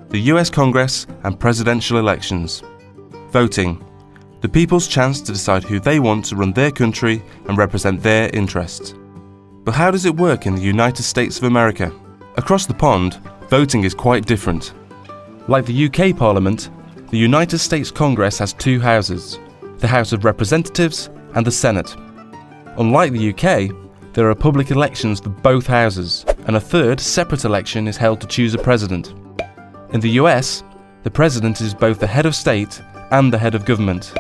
the US Congress and presidential elections. Voting, the people's chance to decide who they want to run their country and represent their interests. But how does it work in the United States of America? Across the pond, voting is quite different. Like the UK Parliament, the United States Congress has two houses, the House of Representatives and the Senate. Unlike the UK, there are public elections for both houses, and a third separate election is held to choose a president. In the US, the president is both the head of state and the head of government.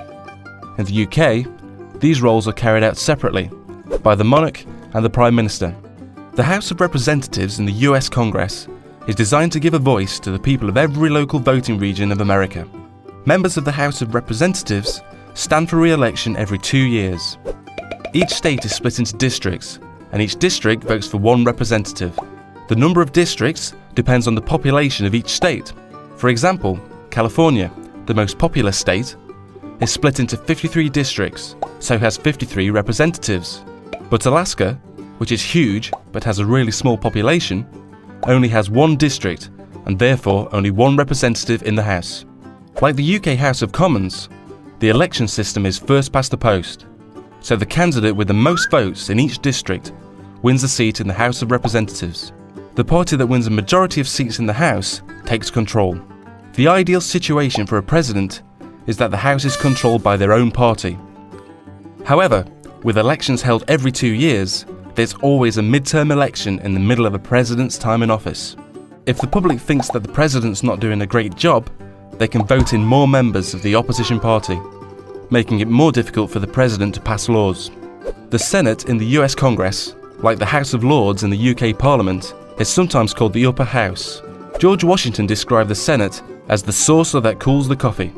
In the UK, these roles are carried out separately by the monarch and the Prime Minister. The House of Representatives in the US Congress is designed to give a voice to the people of every local voting region of America. Members of the House of Representatives stand for re-election every 2 years. Each state is split into districts, and each district votes for one representative. The number of districts depends on the population of each state. For example, California, the most populous state, is split into 53 districts, so has 53 representatives. But Alaska, which is huge but has a really small population, only has one district and therefore only one representative in the House. Like the UK House of Commons, the election system is first past the post, so the candidate with the most votes in each district wins a seat in the House of Representatives. The party that wins a majority of seats in the House takes control. The ideal situation for a president is that the House is controlled by their own party. However, with elections held every 2 years, there's always a midterm election in the middle of a president's time in office. If the public thinks that the president's not doing a great job, they can vote in more members of the opposition party, making it more difficult for the president to pass laws. The Senate in the US Congress, like the House of Lords in the UK Parliament, is sometimes called the upper house. George Washington described the Senate as the saucer that cools the coffee,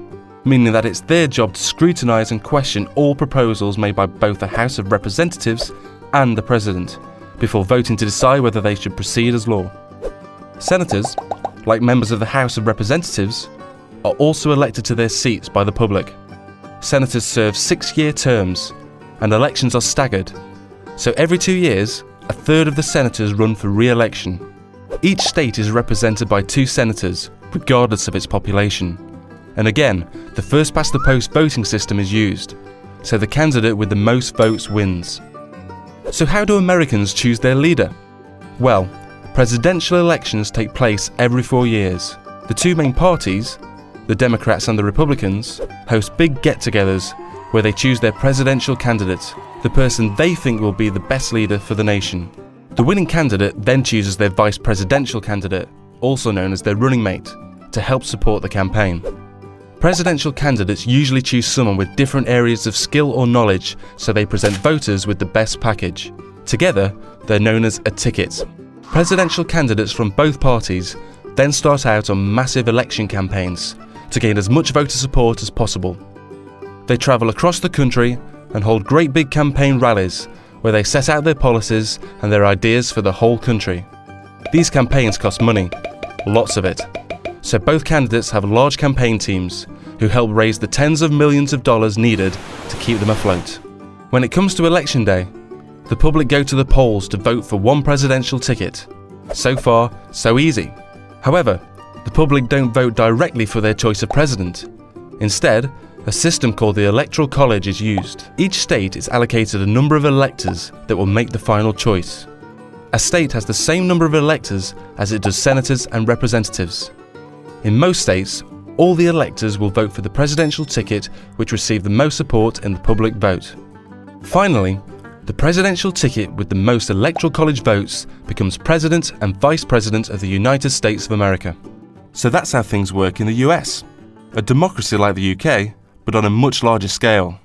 meaning that it's their job to scrutinise and question all proposals made by both the House of Representatives and the President, before voting to decide whether they should proceed as law. Senators, like members of the House of Representatives, are also elected to their seats by the public. Senators serve 6-year terms, and elections are staggered, so every 2 years, a third of the senators run for re-election. Each state is represented by 2 senators, regardless of its population. And again, the first past the post voting system is used, so the candidate with the most votes wins. So how do Americans choose their leader? Well, presidential elections take place every 4 years. The 2 main parties, the Democrats and the Republicans, host big get-togethers where they choose their presidential candidate, the person they think will be the best leader for the nation. The winning candidate then chooses their vice presidential candidate, also known as their running mate, to help support the campaign. Presidential candidates usually choose someone with different areas of skill or knowledge, so they present voters with the best package. Together, they're known as a ticket. Presidential candidates from both parties then start out on massive election campaigns to gain as much voter support as possible. They travel across the country and hold great big campaign rallies where they set out their policies and their ideas for the whole country. These campaigns cost money, lots of it, so both candidates have large campaign teams who help raise the tens of millions of dollars needed to keep them afloat. When it comes to election day, the public go to the polls to vote for one presidential ticket. So far, so easy. However, the public don't vote directly for their choice of president. Instead, a system called the Electoral College is used. Each state is allocated a number of electors that will make the final choice. A state has the same number of electors as it does senators and representatives. In most states, all the electors will vote for the presidential ticket which received the most support in the public vote. Finally, the presidential ticket with the most Electoral College votes becomes President and Vice President of the United States of America. So that's how things work in the US. A democracy like the UK, but on a much larger scale.